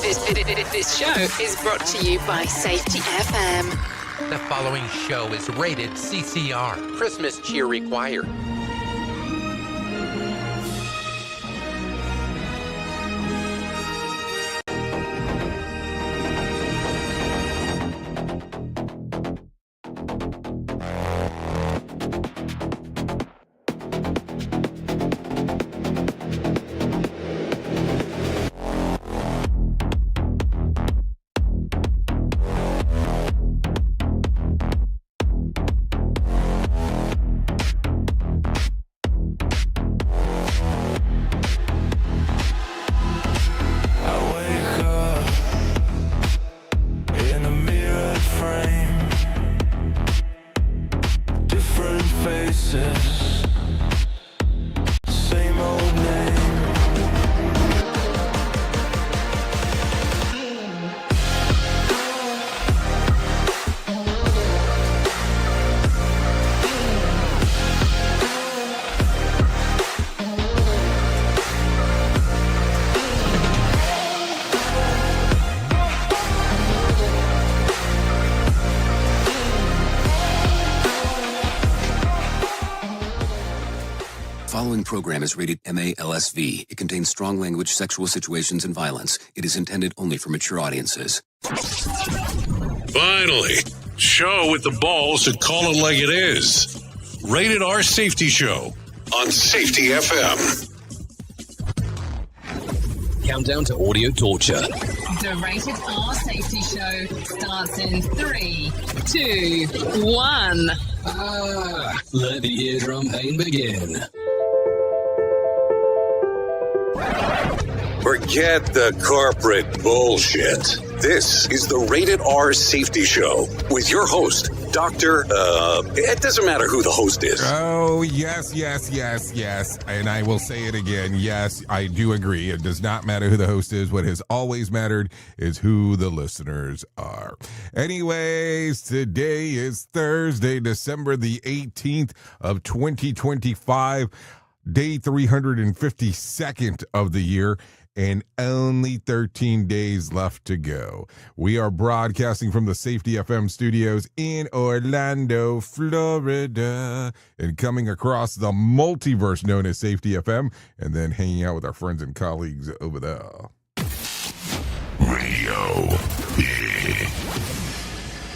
This show is brought to you by Safety FM. The following show is rated CCR. Christmas cheer required. Program is rated MALSV. It contains strong language, sexual situations, and violence. It is intended only for mature audiences. Finally, show with the balls to call it like it is. Rated R Safety Show on Safety FM. Countdown to audio torture. The Rated R Safety Show starts in 3, 2, 1. Let the eardrum pain begin. Forget the corporate bullshit. This is the Rated R Safety Show with your host, it doesn't matter who the host is. Oh, yes. And I will say it again. Yes, I do agree. It does not matter who the host is. What has always mattered is who the listeners are. Anyways, today is Thursday, December the 18th of 2025, day 352nd of the year, and only 13 days left to go. We are broadcasting from the Safety FM studios in Orlando, Florida, and coming across the multiverse known as Safety FM, and then hanging out with our friends and colleagues over there. Radio.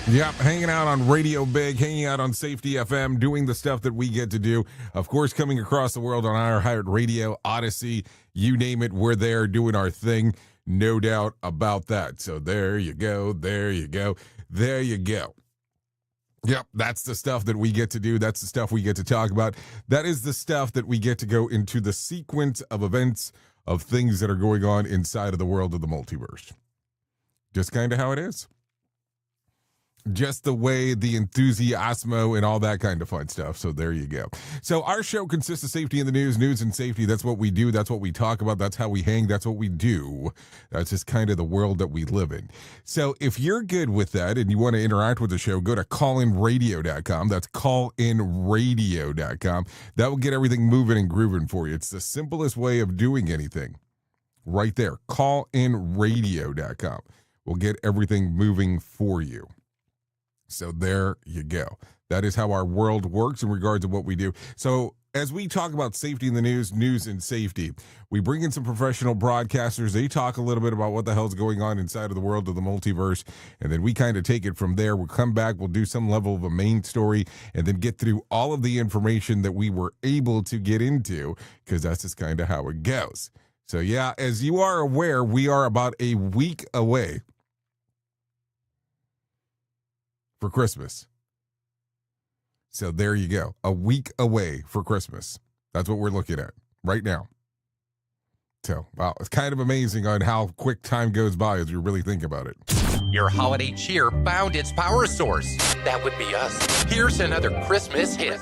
Yep, hanging out on Radio Big, hanging out on Safety FM, doing the stuff that we get to do. Of course, coming across the world on iHeartRadio, Odyssey, you name it, we're there doing our thing. No doubt about that. So there you go. Yep, that's the stuff that we get to do. That's the stuff we get to talk about. That is the stuff that we get to go into the sequence of events of things that are going on inside of the world of the multiverse. Just kind of how it is. Just the way the enthusiasmo and all that kind of fun stuff. So there you go. So our show consists of safety in the news and safety. That's what we do. That's what we talk about. That's how we hang. That's what we do. That's just kind of the world that we live in. So if you're good with that and you want to interact with the show, go to callinradio.com. That's callinradio.com. That will get everything moving and grooving for you. It's the simplest way of doing anything. Right there. Callinradio.com. We'll get everything moving for you. So there you go. That is how our world works in regards to what we do. So as we talk about safety in the news and safety, we bring in some professional broadcasters. They talk a little bit about what the hell's going on inside of the world of the multiverse, and then we kind of take it from there. We'll come back, we'll do some level of a main story, and then get through all of the information that we were able to get into, because that's just kind of how it goes. So yeah, as you are aware, we are about a week away for Christmas. So there you go. A week away for Christmas. That's what we're looking at right now. So, wow, it's kind of amazing on how quick time goes by as you really think about it. Your holiday cheer found its power source. That would be us. Here's another Christmas hit.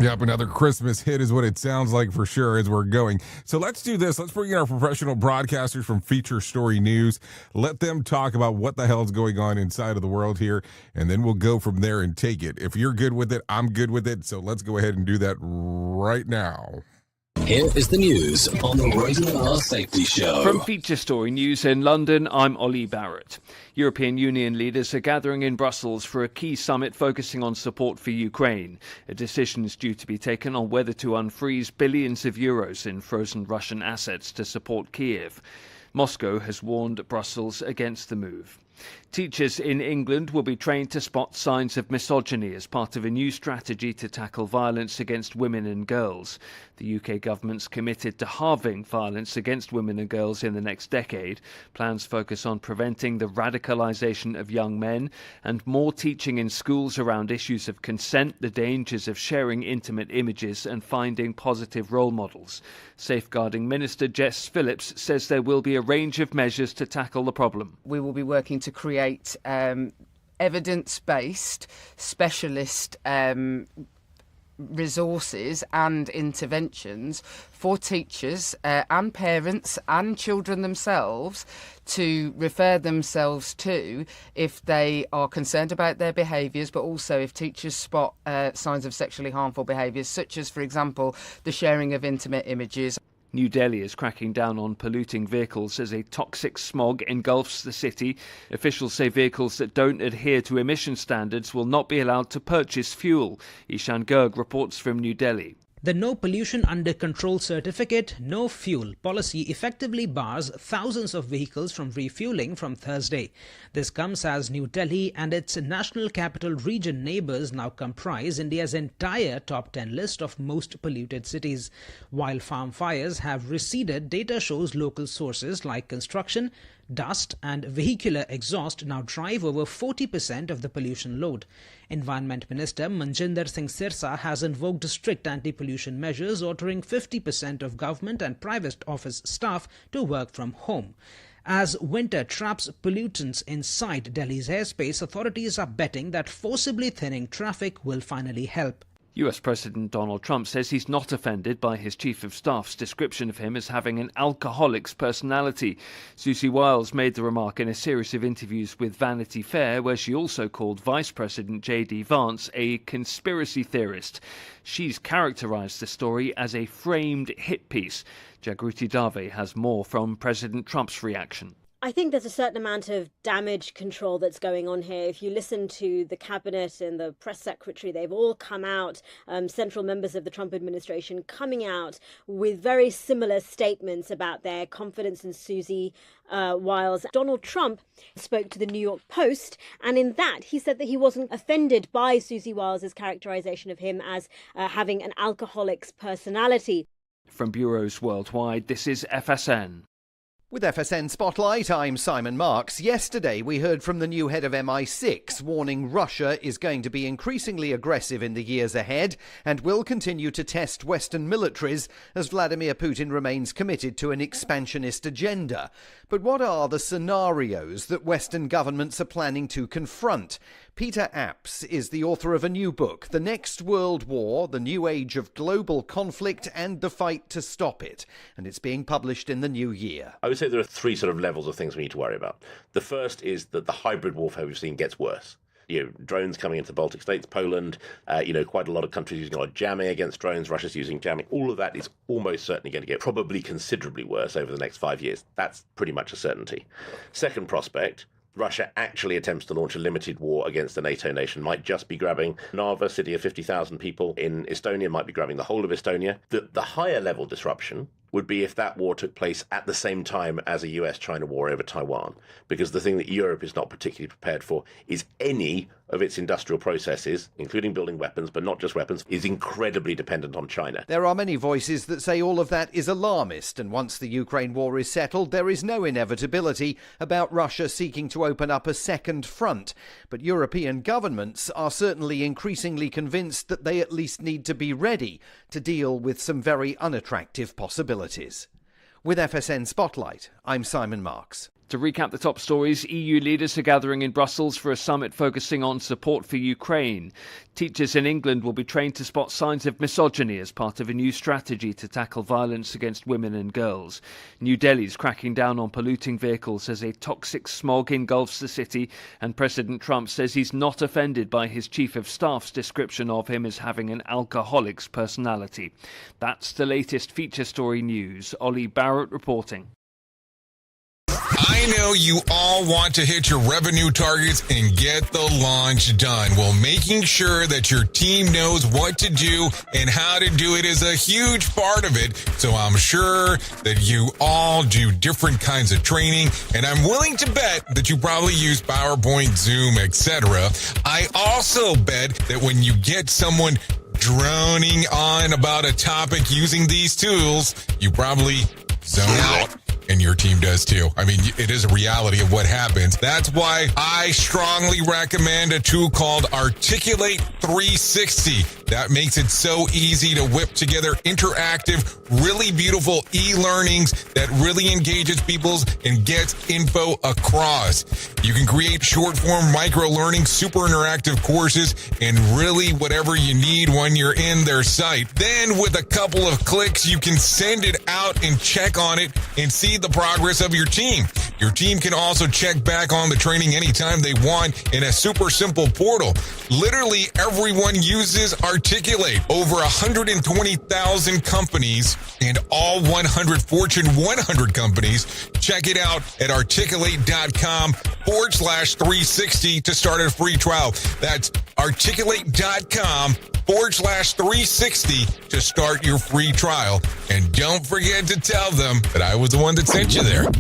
Yep, another Christmas hit is what it sounds like for sure as we're going. So let's do this. Let's bring in our professional broadcasters from Feature Story News. Let them talk about what the hell's going on inside of the world here, and then we'll go from there and take it. If you're good with it, I'm good with it. So let's go ahead and do that right now. Here is the news on the Rated R Safety Show. From Feature Story News in London, I'm Ollie Barrett. European Union leaders are gathering in Brussels for a key summit focusing on support for Ukraine. A decision is due to be taken on whether to unfreeze billions of euros in frozen Russian assets to support Kiev. Moscow has warned Brussels against the move. Teachers in England will be trained to spot signs of misogyny as part of a new strategy to tackle violence against women and girls. The UK government's committed to halving violence against women and girls in the next decade. Plans focus on preventing the radicalisation of young men and more teaching in schools around issues of consent, the dangers of sharing intimate images and finding positive role models. Safeguarding Minister Jess Phillips says there will be a range of measures to tackle the problem. We will be working to create evidence-based specialist resources and interventions for teachers and parents and children themselves to refer themselves to if they are concerned about their behaviours, but also if teachers spot signs of sexually harmful behaviours, such as, for example, the sharing of intimate images. New Delhi is cracking down on polluting vehicles as a toxic smog engulfs the city. Officials say vehicles that don't adhere to emission standards will not be allowed to purchase fuel. Ishan Garg reports from New Delhi. The No Pollution Under Control certificate, no fuel policy effectively bars thousands of vehicles from refueling from Thursday. This comes as New Delhi and its National Capital Region neighbours now comprise India's entire top 10 list of most polluted cities. While farm fires have receded, data shows local sources like construction, dust and vehicular exhaust now drive over 40% of the pollution load. Environment Minister Manjinder Singh Sirsa has invoked strict anti-pollution measures, ordering 50% of government and private office staff to work from home. As winter traps pollutants inside Delhi's airspace, authorities are betting that forcibly thinning traffic will finally help. US President Donald Trump says he's not offended by his chief of staff's description of him as having an alcoholic's personality. Susie Wiles made the remark in a series of interviews with Vanity Fair, where she also called Vice President J.D. Vance a conspiracy theorist. She's characterised the story as a framed hit piece. Jagruti Dave has more from President Trump's reaction. I think there's a certain amount of damage control that's going on here. If you listen to the cabinet and the press secretary, they've all come out, central members of the Trump administration coming out with very similar statements about their confidence in Susie Wiles. Donald Trump spoke to the New York Post, and in that he said that he wasn't offended by Susie Wiles' characterization of him as having an alcoholic's personality. From bureaus worldwide, this is FSN. With FSN Spotlight, I'm Simon Marks. Yesterday, we heard from the new head of MI6, warning Russia is going to be increasingly aggressive in the years ahead and will continue to test Western militaries as Vladimir Putin remains committed to an expansionist agenda. But what are the scenarios that Western governments are planning to confront? Peter Apps is the author of a new book, The Next World War, The New Age of Global Conflict and the Fight to Stop It, and it's being published in the new year. I would say there are three sort of levels of things we need to worry about. The first is that the hybrid warfare we've seen gets worse. Drones coming into the Baltic states, Poland, quite a lot of countries using a lot of jamming against drones, Russia's using jamming. All of that is almost certainly going to get probably considerably worse over the next 5 years. That's pretty much a certainty. Second prospect, Russia actually attempts to launch a limited war against a NATO nation, might just be grabbing Narva, city of 50,000 people in Estonia, might be grabbing the whole of Estonia. The higher level disruption would be if that war took place at the same time as a US-China war over Taiwan, because the thing that Europe is not particularly prepared for is any of its industrial processes, including building weapons, but not just weapons, is incredibly dependent on China. There are many voices that say all of that is alarmist, and once the Ukraine war is settled, there is no inevitability about Russia seeking to open up a second front. But European governments are certainly increasingly convinced that they at least need to be ready to deal with some very unattractive possibilities. With FSN Spotlight, I'm Simon Marks. To recap the top stories, EU leaders are gathering in Brussels for a summit focusing on support for Ukraine. Teachers in England will be trained to spot signs of misogyny as part of a new strategy to tackle violence against women and girls. New Delhi's cracking down on polluting vehicles as a toxic smog engulfs the city, and President Trump says he's not offended by his chief of staff's description of him as having an alcoholic's personality. That's the latest feature story news. Ollie Barrett reporting. I know you all want to hit your revenue targets and get the launch done. Well, making sure that your team knows what to do and how to do it is a huge part of it. So I'm sure that you all do different kinds of training, and I'm willing to bet that you probably use PowerPoint, Zoom, etc. I also bet that when you get someone droning on about a topic using these tools, you probably zone out. And your team does too. I mean, it is a reality of what happens. That's why I strongly recommend a tool called Articulate 360. That makes it so easy to whip together interactive, really beautiful e-learnings that really engages people and gets info across. You can create short-form micro-learning, super interactive courses, and really whatever you need when you're in their site. Then with a couple of clicks, you can send it out and check on it and see the progress of your team. Your team can also check back on the training anytime they want in a super simple portal. Literally everyone uses Articulate. Over 120,000 companies and all 100 Fortune 100 companies. Check it out at articulate.com/360 to start a free trial. That's articulate.com/360 to start your free trial. And don't forget to tell them that I was the one that sent you there.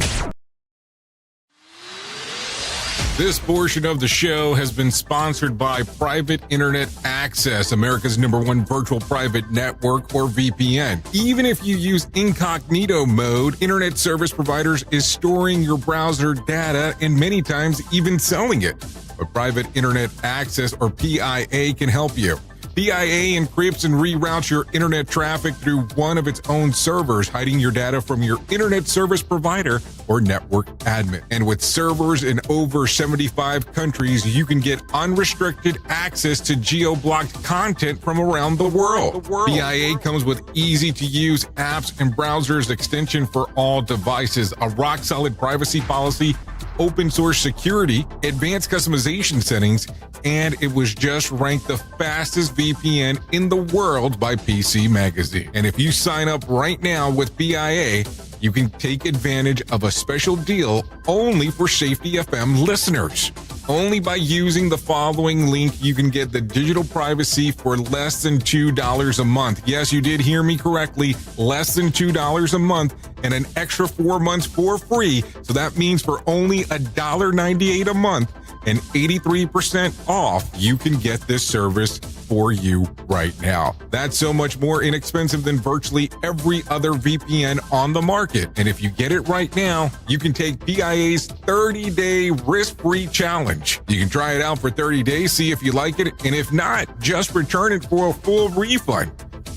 This portion of the show has been sponsored by Private Internet Access, America's #1 virtual private network, or VPN. Even if you use incognito mode, internet service providers is storing your browser data and many times even selling it. But Private Internet Access, or PIA, can help you. PIA encrypts and reroutes your internet traffic through one of its own servers, hiding your data from your internet service provider or network admin. And with servers in over 75 countries, you can get unrestricted access to geo-blocked content from around the world. PIA comes with easy-to-use apps and browsers extension for all devices, a rock-solid privacy policy, open source security, advanced customization settings, and it was just ranked the fastest VPN in the world by PC Magazine. And if you sign up right now with PIA, you can take advantage of a special deal only for Safety FM listeners. Only by using the following link, you can get the digital privacy for less than $2 a month. Yes, you did hear me correctly, less than $2 a month, and an extra 4 months for free. So that means for only $1.98 a month and 83% off, you can get this service for you right now. That's so much more inexpensive than virtually every other VPN on the market. And if you get it right now, you can take PIA's 30-day risk-free challenge. You can try it out for 30 days, see if you like it, and if not, just return it for a full refund.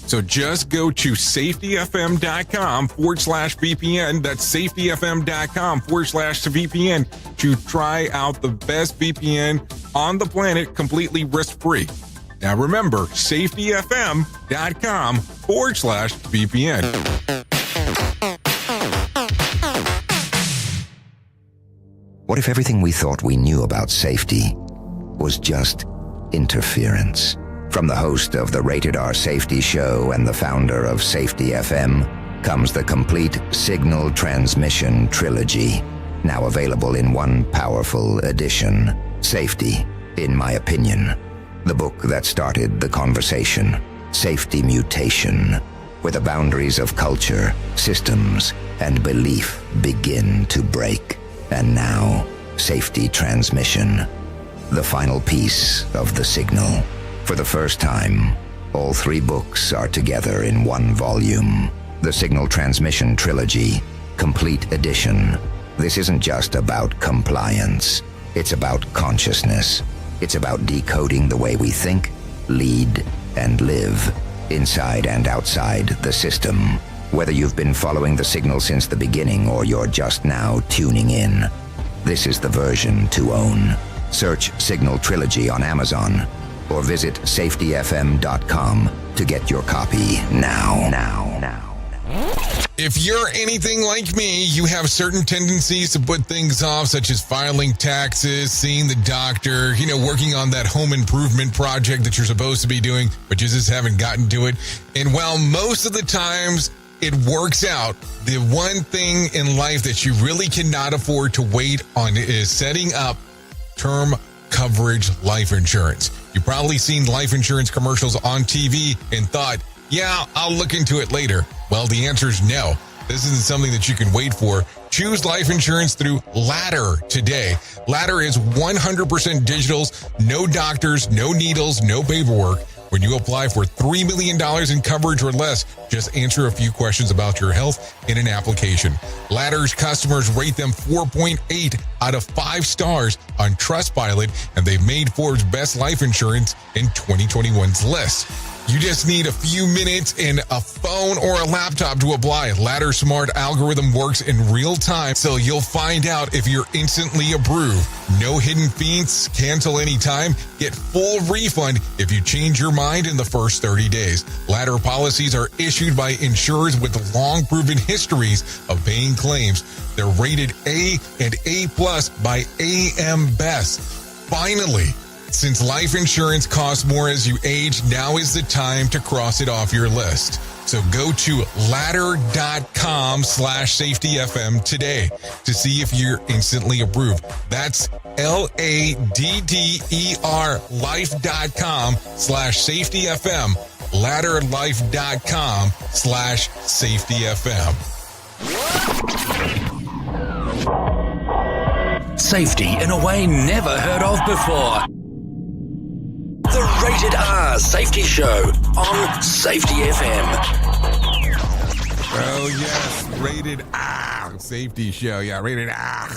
So just go to safetyfm.com/VPN. That's safetyfm.com/VPN to try out the best VPN on the planet completely risk-free. Now remember, safetyfm.com/VPN. What if everything we thought we knew about safety was just interference? From the host of the Rated R Safety Show and the founder of Safety FM comes the complete signal transmission trilogy, now available in one powerful edition. Safety, in my opinion. The book that started the conversation. Safety Mutation, where the boundaries of culture, systems, and belief begin to break. And now, Safety Transmission, the final piece of the signal. For the first time, all three books are together in one volume. The Signal Transmission Trilogy, Complete Edition. This isn't just about compliance. It's about consciousness. It's about decoding the way we think, lead, and live, inside and outside the system. Whether you've been following the signal since the beginning or you're just now tuning in, this is the version to own. Search Signal Trilogy on Amazon or visit safetyfm.com to get your copy now. If you're anything like me, you have certain tendencies to put things off, such as filing taxes, seeing the doctor, working on that home improvement project that you're supposed to be doing, but you just haven't gotten to it. And while most of the times it works out, the one thing in life that you really cannot afford to wait on is setting up term coverage life insurance. You've probably seen life insurance commercials on TV and thought, yeah, I'll look into it later. Well, the answer is no. This isn't something that you can wait for. Choose life insurance through Ladder today. Ladder is 100% digitals, no doctors, no needles, no paperwork. When you apply for $3 million in coverage or less, just answer a few questions about your health in an application. Ladder's customers rate them 4.8 out of 5 stars on Trustpilot, and they've made Forbes' Best Life Insurance in 2021's list. You just need a few minutes and a phone or a laptop to apply. Ladder's smart algorithm works in real time, so you'll find out if you're instantly approved. No hidden fees, cancel anytime, get full refund if you change your mind in the first 30 days. Ladder policies are issued by insurers with long proven histories of paying claims. They're rated A and A+ by AM Best. Finally, since life insurance costs more as you age, now is the time to cross it off your list. So go to ladder.com/safetyfm today to see if you're instantly approved. That's LADDER life.com/safetyfm. Ladderlife.com/safetyfm. Safety in a way never heard of before. The Rated R Safety Show on Safety FM. Oh, yes. Rated R Safety Show. Yeah, Rated R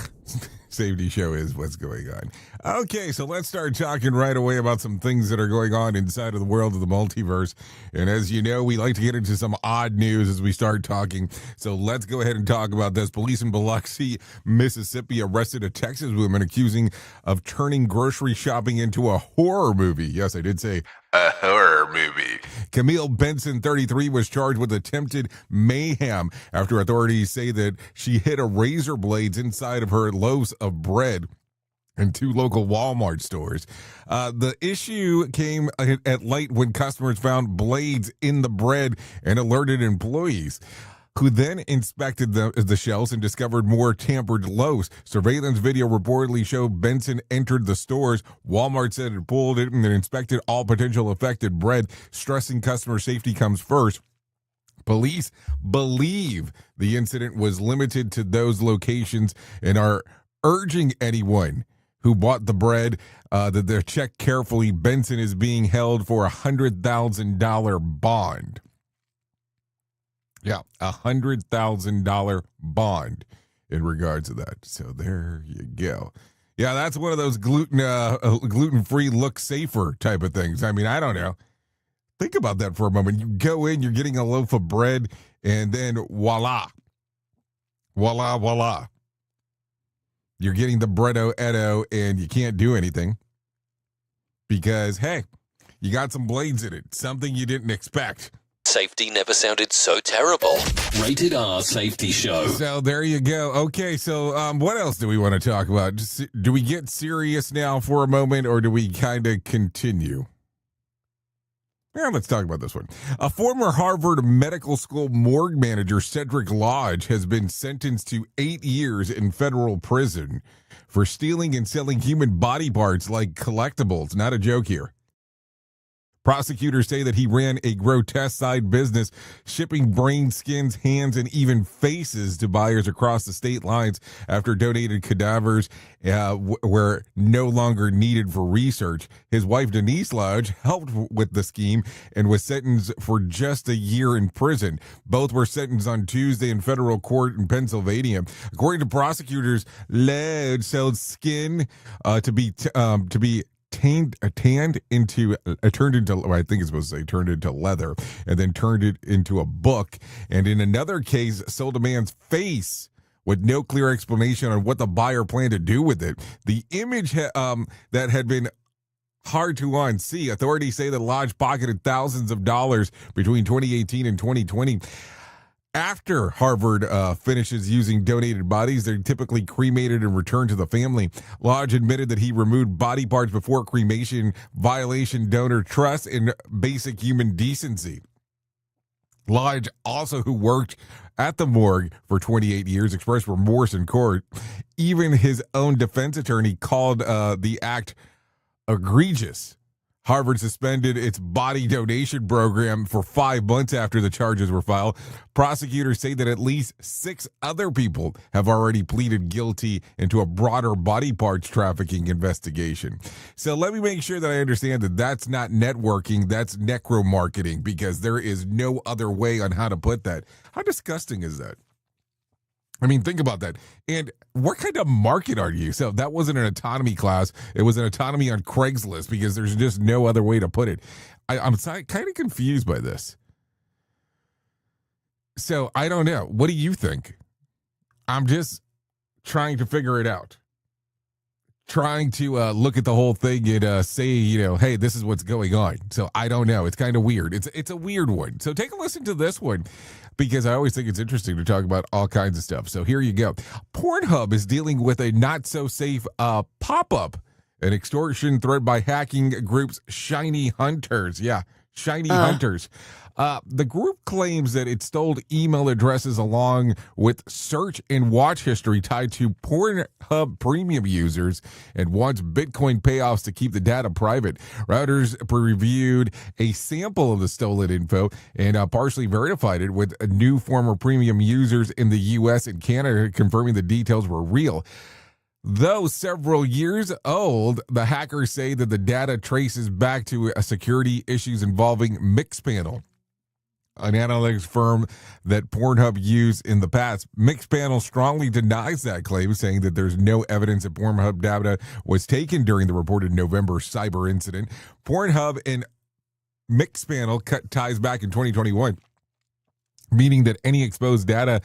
Safety Show is what's going on. Okay, so let's start talking right away about some things that are going on inside of the world of the multiverse. And as you know, we like to get into some odd news as we start talking. So let's go ahead and talk about this. Police in Biloxi, Mississippi arrested a Texas woman accusing of turning grocery shopping into a horror movie. Yes, I did say a horror movie. Camille Benson, 33, was charged with attempted mayhem after authorities say that she hid a razor blades inside of her loaves of bread in 2 local Walmart stores. The issue came at light when customers found blades in the bread and alerted employees, who then inspected the shelves and discovered more tampered loaves. Surveillance video reportedly showed Benson entered the stores. Walmart said it pulled it and inspected all potential affected bread, stressing customer safety comes first. Police believe the incident was limited to those locations and are urging anyone who bought the bread that they check carefully. Benson is being held for a $100,000 bond. Yeah, a $100,000 bond in regards to that. So there you go. Yeah, that's one of those gluten-free, look safer type of things. I mean, I don't know. Think about that for a moment. You go in, you're getting a loaf of bread, and then voila. Voila, voila. You're getting the breado edo, and you can't do anything because, hey, you got some blades in it, something you didn't expect. Safety never sounded so terrible. Rated R Safety Show. So there you go. Okay, so what else do we want to talk about? Do we get serious now for a moment, or do we kind of continue? Yeah, let's talk about this one. A former Harvard Medical School morgue manager, Cedric Lodge, has been sentenced to 8 years in federal prison for stealing and selling human body parts like collectibles. Not a joke here. Prosecutors say that he ran a grotesque side business, shipping brain, skins, hands, and even faces to buyers across the state lines after donated cadavers were no longer needed for research. His wife, Denise Lodge, helped with the scheme and was sentenced for just a year in prison. Both were sentenced on Tuesday in federal court in Pennsylvania. According to prosecutors, Lodge sold skin to be turned into leather, and then turned it into a book. And in another case, sold a man's face with no clear explanation on what the buyer planned to do with it. The image that had been hard to unsee. Authorities say that Lodge pocketed thousands of dollars between 2018 and 2020. After Harvard finishes using donated bodies, they're typically cremated and returned to the family. Lodge admitted that he removed body parts before cremation, violation donor trust, and basic human decency. Lodge, also who worked at the morgue for 28 years, expressed remorse in court. Even his own defense attorney called the act egregious. Harvard suspended its body donation program for 5 months after the charges were filed. Prosecutors say that at least 6 other people have already pleaded guilty into a broader body parts trafficking investigation. So let me make sure that I understand that that's not networking, that's necromarketing, because there is no other way on how to put that. How disgusting is that? I mean, think about that. And what kind of market are you? So that wasn't an autonomy class. It was an autonomy on Craigslist, because there's just no other way to put it. I'm kind of confused by this. So I don't know. What do you think? I'm just trying to figure it out. Trying to look at the whole thing and say, hey, this is what's going on. So I don't know. It's kind of weird. It's a weird one. So take a listen to this one, because I always think it's interesting to talk about all kinds of stuff. So here you go. Pornhub is dealing with a not-so-safe pop-up, an extortion threat by hacking groups Shiny Hunters. Yeah, Shiny Hunters. The group claims that it stole email addresses along with search and watch history tied to Pornhub premium users and wants Bitcoin payoffs to keep the data private. Routers reviewed a sample of the stolen info and partially verified it with new former premium users in the U.S. and Canada, confirming the details were real. Though several years old, the hackers say that the data traces back to security issues involving Mixpanel, an analytics firm that Pornhub used in the past. Mixpanel strongly denies that claim, saying that there's no evidence that Pornhub data was taken during the reported November cyber incident. Pornhub and Mixpanel cut ties back in 2021, meaning that any exposed data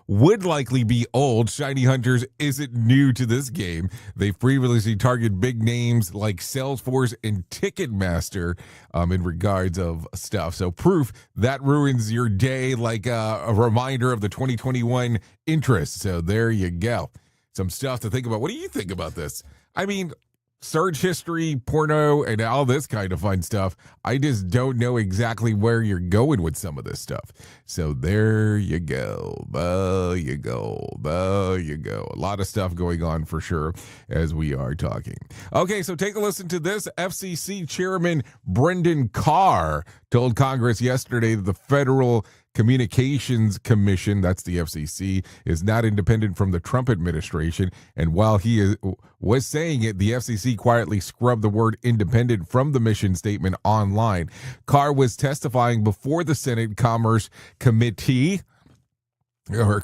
would likely be old. Shiny Hunters isn't new to this game. They've previously targeted big names like Salesforce and Ticketmaster in regards of stuff. So proof that ruins your day, like a reminder of the 2021 interest. So there you go. Some stuff to think about. What do you think about this? I mean, search history, porno, and all this kind of fun stuff. I just don't know exactly where you're going with some of this stuff. So there you go. There you go. There you go. A lot of stuff going on for sure as we are talking. Okay, so take a listen to this. FCC Chairman Brendan Carr told Congress yesterday that the Federal Communications Commission, that's the FCC, is not independent from the Trump administration. And while he was saying it, the FCC quietly scrubbed the word independent from the mission statement online. Carr was testifying before the Senate Commerce Committee, Senate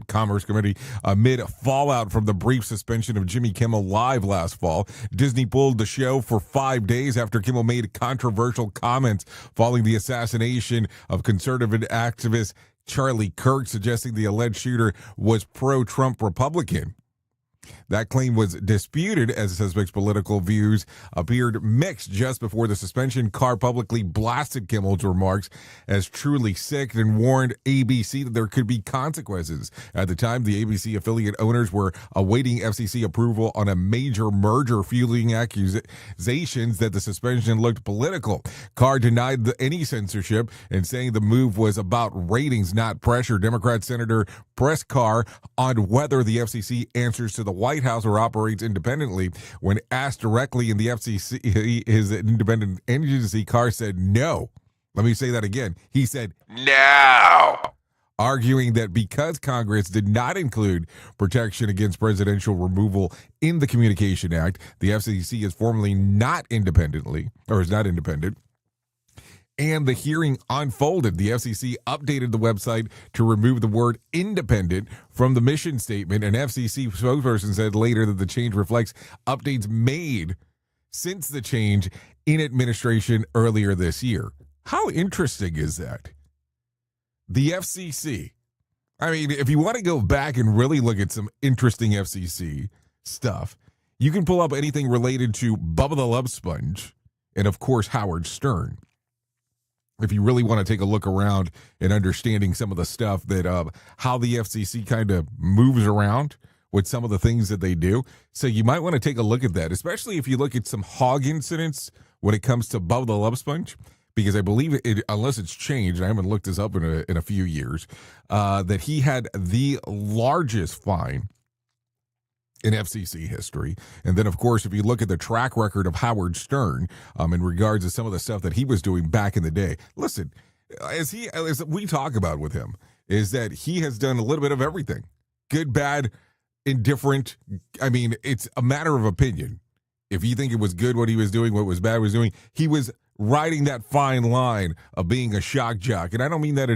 Commerce Committee, amid fallout from the brief suspension of Jimmy Kimmel Live last fall. Disney pulled the show for 5 days after Kimmel made controversial comments following the assassination of conservative activist Charlie Kirk, suggesting the alleged shooter was pro-Trump Republican. That claim was disputed as the suspect's political views appeared mixed just before the suspension. Carr publicly blasted Kimmel's remarks as truly sick and warned ABC that there could be consequences. At the time, the ABC affiliate owners were awaiting FCC approval on a major merger, fueling accusations that the suspension looked political. Carr denied any censorship and saying the move was about ratings, not pressure. Democrat Senator pressed Carr on whether the FCC answers to the White House or operates independently. When asked directly in the FCC, his independent agency, Carr said no. Let me say that again. He said no, arguing that because Congress did not include protection against presidential removal in the Communication Act, the FCC is formally not independent. And the hearing unfolded. The FCC updated the website to remove the word independent from the mission statement. An FCC spokesperson said later that the change reflects updates made since the change in administration earlier this year. How interesting is that? The FCC, I mean, if you want to go back and really look at some interesting FCC stuff, you can pull up anything related to Bubba the Love Sponge and, of course, Howard Stern. If you really want to take a look around and understanding some of the stuff that how the FCC kind of moves around with some of the things that they do. So you might want to take a look at that, especially if you look at some hog incidents when it comes to Bubba the Love Sponge, because I believe it, unless it's changed, I haven't looked this up in a few years, that he had the largest fine in FCC history. And then, of course, if you look at the track record of Howard Stern in regards to some of the stuff that he was doing back in the day, listen, as we talk about with him, is that he has done a little bit of everything, good, bad, indifferent. I mean, it's a matter of opinion. If you think it was good what he was doing, what was bad was doing, he was riding that fine line of being a shock jock. And I don't mean that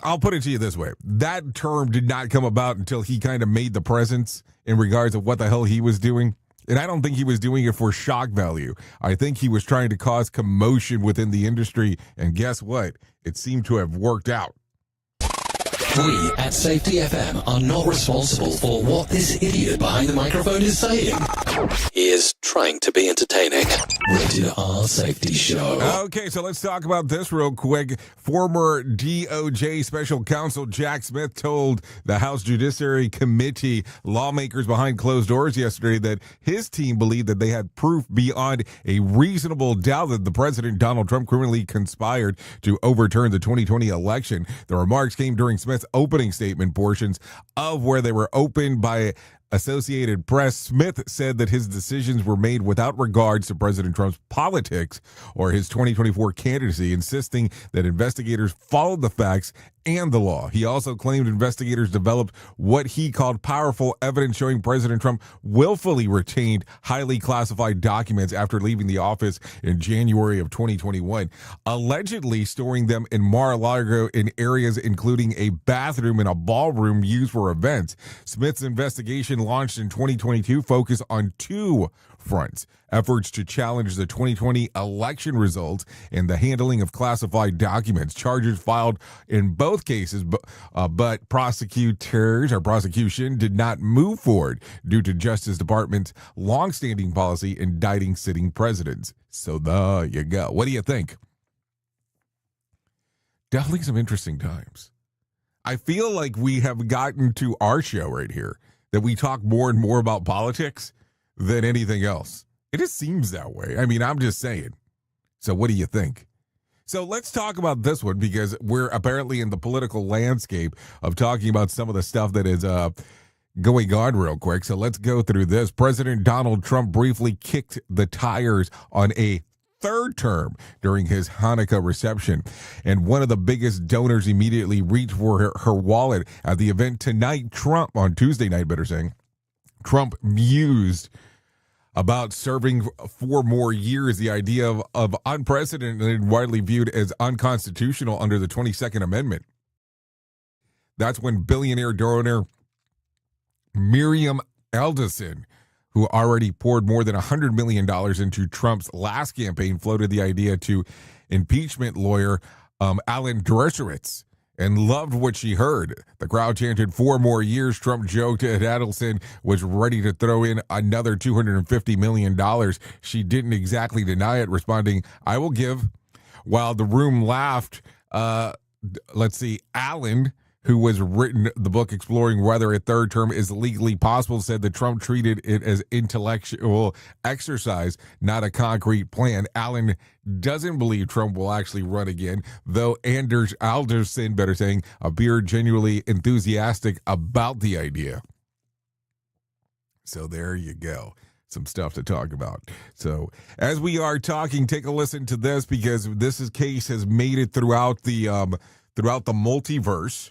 I'll put it to you this way. That term did not come about until he kind of made the presence in regards of what the hell he was doing. And I don't think he was doing it for shock value. I think he was trying to cause commotion within the industry. And guess what? It seemed to have worked out. We at Safety FM are not responsible for what this idiot behind the microphone is saying. He is trying to be entertaining. Rated R Safety Show. Okay, so let's talk about this real quick. Former DOJ Special Counsel Jack Smith told the House Judiciary Committee lawmakers behind closed doors yesterday that his team believed that they had proof beyond a reasonable doubt that the President Donald Trump criminally conspired to overturn the 2020 election. The remarks came during Smith's opening statement portions of where they were opened by Associated Press. Smith said that his decisions were made without regards to President Trump's politics or his 2024 candidacy, insisting that investigators followed the facts and the law. He also claimed investigators developed what he called powerful evidence showing President Trump willfully retained highly classified documents after leaving the office in January of 2021, allegedly storing them in Mar-a-Lago in areas including a bathroom and a ballroom used for events. Smith's investigation, launched in 2022, focused on two fronts: efforts to challenge the 2020 election results and the handling of classified documents. Charges filed in both cases, but prosecution did not move forward due to Justice Department's longstanding policy indicting sitting presidents. So there you go. What do you think? Definitely some interesting times. I feel like we have gotten to our show right here that we talk more and more about politics than anything else. It just seems that way. I mean, I'm just saying. So what do you think? So let's talk about this one, because we're apparently in the political landscape of talking about some of the stuff that is going on real quick. So let's go through this. President Donald Trump briefly kicked the tires on a third term during his Hanukkah reception, and one of the biggest donors immediately reached for her wallet at the event tonight. Trump, on Tuesday night, better saying, Trump mused about serving 4 more years, the idea of unprecedented and widely viewed as unconstitutional under the 22nd Amendment. That's when billionaire donor Miriam Alderson, who already poured more than $100 million into Trump's last campaign, floated the idea to impeachment lawyer Alan Dershowitz, and loved what she heard. The crowd chanted 4 more years. Trump joked that Adelson was ready to throw in another $250 million. She didn't exactly deny it, responding, "I will give." While the room laughed, Alan, who was written the book exploring whether a third term is legally possible, said that Trump treated it as intellectual exercise, not a concrete plan. Allen doesn't believe Trump will actually run again, though Anders Alderson, better saying, appeared genuinely enthusiastic about the idea. So there you go. Some stuff to talk about. So as we are talking, take a listen to this, because this case has made it throughout the multiverse.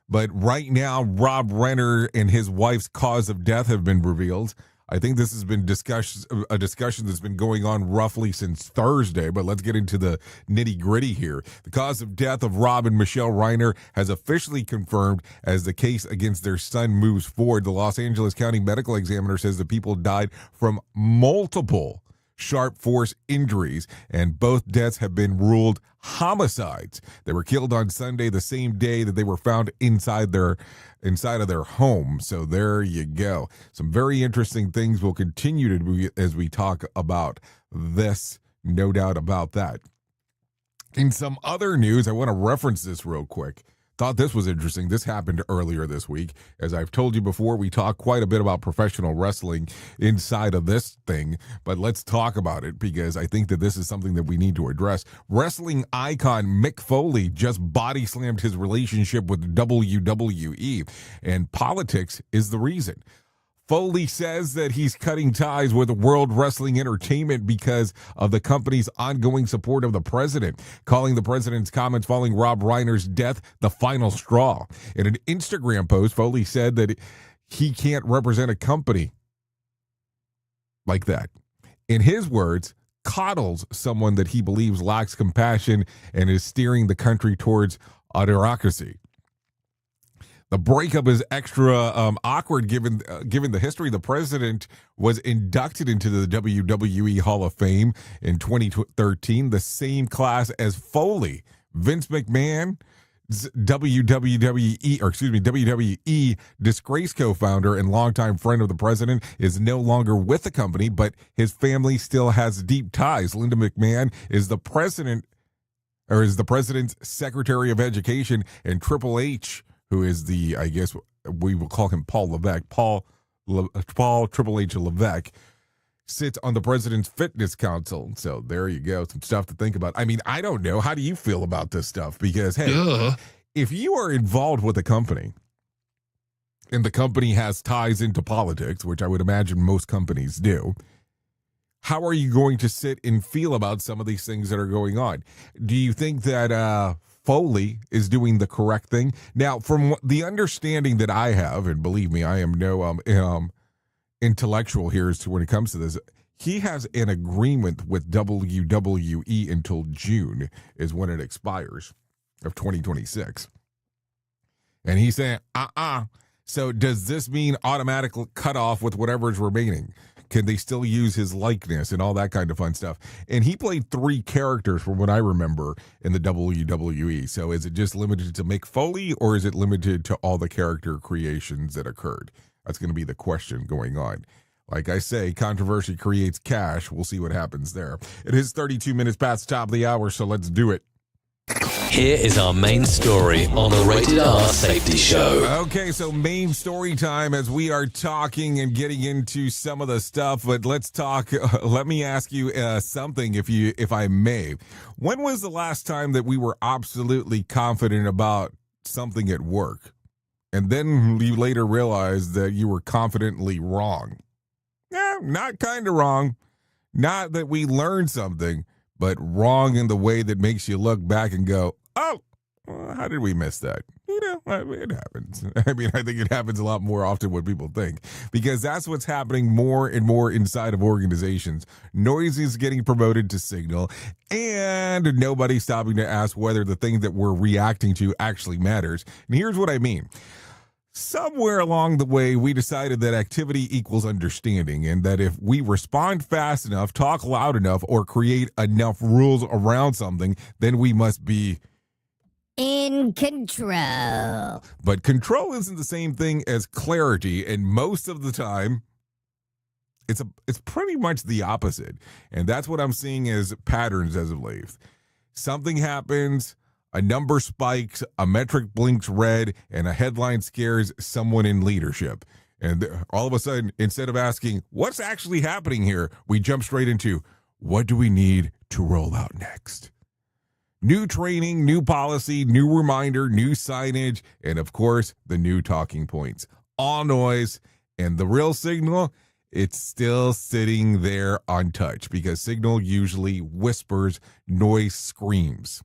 But right now, Rob Renner and his wife's cause of death have been revealed. I think this has been a discussion that's been going on roughly since Thursday, but let's get into the nitty-gritty here. The cause of death of Rob and Michelle Reiner has officially confirmed as the case against their son moves forward. The Los Angeles County Medical Examiner says the people died from multiple sharp force injuries, and both deaths have been ruled homicides. They were killed on Sunday, the same day that they were found inside of their home. So there you go. Some very interesting things will continue to be as we talk about this, no doubt about that. In some other news, I want to reference this real quick. Thought this was interesting. This happened earlier this week. As I've told you before, we talk quite a bit about professional wrestling inside of this thing, but let's talk about it because I think that this is something that we need to address. Wrestling icon Mick Foley just body slammed his relationship with WWE, and politics is the reason. Foley says that he's cutting ties with World Wrestling Entertainment because of the company's ongoing support of the president, calling the president's comments following Rob Reiner's death the final straw. In an Instagram post, Foley said that he can't represent a company like that. In his words, coddles someone that he believes lacks compassion and is steering the country towards autocracy. The breakup is extra awkward given the history. The president was inducted into the WWE Hall of Fame in 2013, the same class as Foley. Vince McMahon, WWE disgraced co-founder and longtime friend of the president, is no longer with the company, but his family still has deep ties. Linda McMahon is the president's Secretary of Education, and Triple H, who is I guess we will call him Paul Levesque, Paul Triple H Levesque, sits on the president's fitness council. So there you go. Some stuff to think about. I mean, I don't know. How do you feel about this stuff? Because, hey, if you are involved with a company and the company has ties into politics, which I would imagine most companies do, how are you going to sit and feel about some of these things that are going on? Do you think that Foley is doing the correct thing? Now, from the understanding that I have, and believe me, I am no intellectual here as to when it comes to this, he has an agreement with WWE until June is when it expires of 2026. And he's saying, So does this mean automatic cutoff with whatever's remaining? Can they still use his likeness and all that kind of fun stuff? And he played 3 characters from what I remember in the WWE. So is it just limited to Mick Foley, or is it limited to all the character creations that occurred? That's going to be the question going on. Like I say, controversy creates cash. We'll see what happens there. It is 32 minutes past the top of the hour, so let's do it. Here is our main story on the Rated R Safety Show. Okay, so main story time as we are talking and getting into some of the stuff, but let's talk. Let me ask you something, if I may. When was the last time that we were absolutely confident about something at work, and then you later realized that you were confidently wrong? Yeah, not kind of wrong. Not that we learned something, but wrong in the way that makes you look back and go, oh, well, how did we miss that? It happens. I mean, I think it happens a lot more often than people think, because that's what's happening more and more inside of organizations. Noise is getting promoted to signal, and nobody's stopping to ask whether the thing that we're reacting to actually matters. And here's what I mean. Somewhere along the way, we decided that activity equals understanding, and that if we respond fast enough, talk loud enough, or create enough rules around something, then we must be in control. But control isn't the same thing as clarity, and most of the time, it's pretty much the opposite. And that's what I'm seeing as patterns as of late. Something happens, a number spikes, a metric blinks red, and a headline scares someone in leadership. And all of a sudden, instead of asking, what's actually happening here, we jump straight into, what do we need to roll out next? New training, new policy, new reminder, new signage, and of course, the new talking points. All noise, and the real signal, it's still sitting there untouched, because signal usually whispers, noise screams.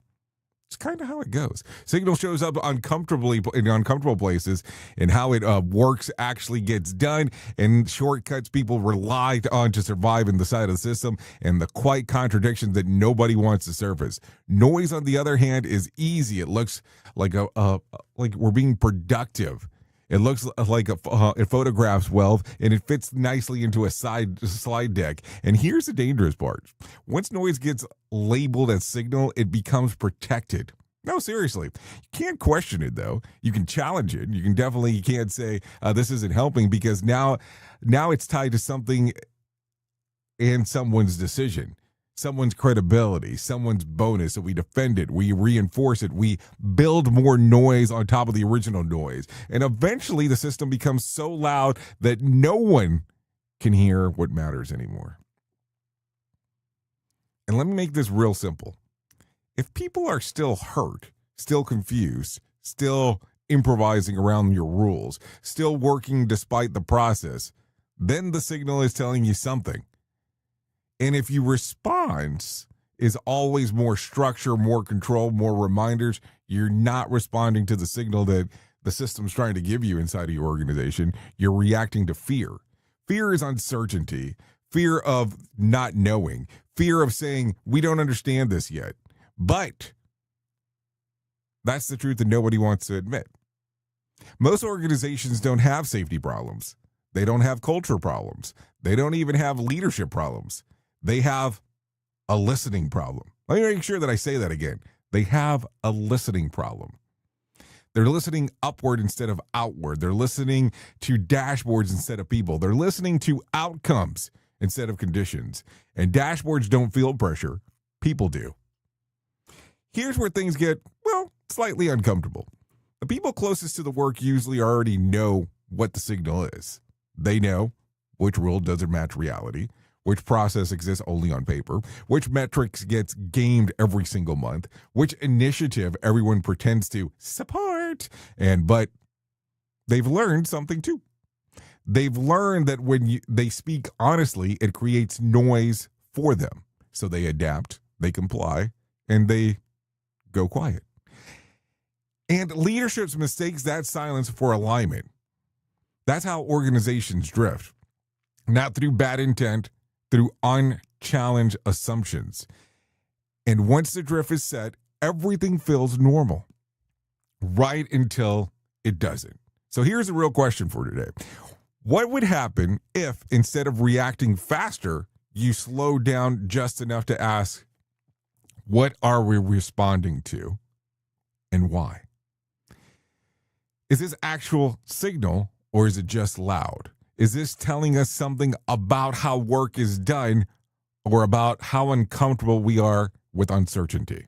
It's kind of how it goes. Signal shows up uncomfortably in uncomfortable places, and how it works actually gets done, and shortcuts people rely on to survive in the side of the system, and the quiet contradictions that nobody wants to surface. Noise, on the other hand, is easy. It looks like like we're being productive. It looks like it photographs well, and it fits nicely into a slide deck. And here's the dangerous part. Once noise gets labeled as signal, it becomes protected. No, seriously. You can't question it, though. You can challenge it. You can't say this isn't helping, because now it's tied to something and someone's decision, someone's credibility, someone's bonus. So we defend it, we reinforce it, we build more noise on top of the original noise. And eventually the system becomes so loud that no one can hear what matters anymore. And let me make this real simple. If people are still hurt, still confused, still improvising around your rules, still working despite the process, then the signal is telling you something. And if your response is always more structure, more control, more reminders, you're not responding to the signal that the system's trying to give you inside of your organization. You're reacting to fear. Fear is uncertainty, fear of not knowing, fear of saying, we don't understand this yet. But that's the truth that nobody wants to admit. Most organizations don't have safety problems. They don't have culture problems. They don't even have leadership problems. They have a listening problem. Let me make sure that I say that again. They have a listening problem. They're listening upward instead of outward. They're listening to dashboards instead of people. They're listening to outcomes instead of conditions. And dashboards don't feel pressure. People do. Here's where things get, slightly uncomfortable. The people closest to the work usually already know what the signal is. They know which rule doesn't match reality, which process exists only on paper, which metrics gets gamed every single month, which initiative everyone pretends to support. But they've learned something too. They've learned that when they speak honestly, it creates noise for them. So they adapt, they comply, and they go quiet. And leadership mistakes that silence for alignment. That's how organizations drift. Not through bad intent, through unchallenged assumptions. And once the drift is set, everything feels normal. Right until it doesn't. So here's the real question for today. What would happen if, instead of reacting faster, you slow down just enough to ask, what are we responding to and why? Is this actual signal or is it just loud? Is this telling us something about how work is done or about how uncomfortable we are with uncertainty?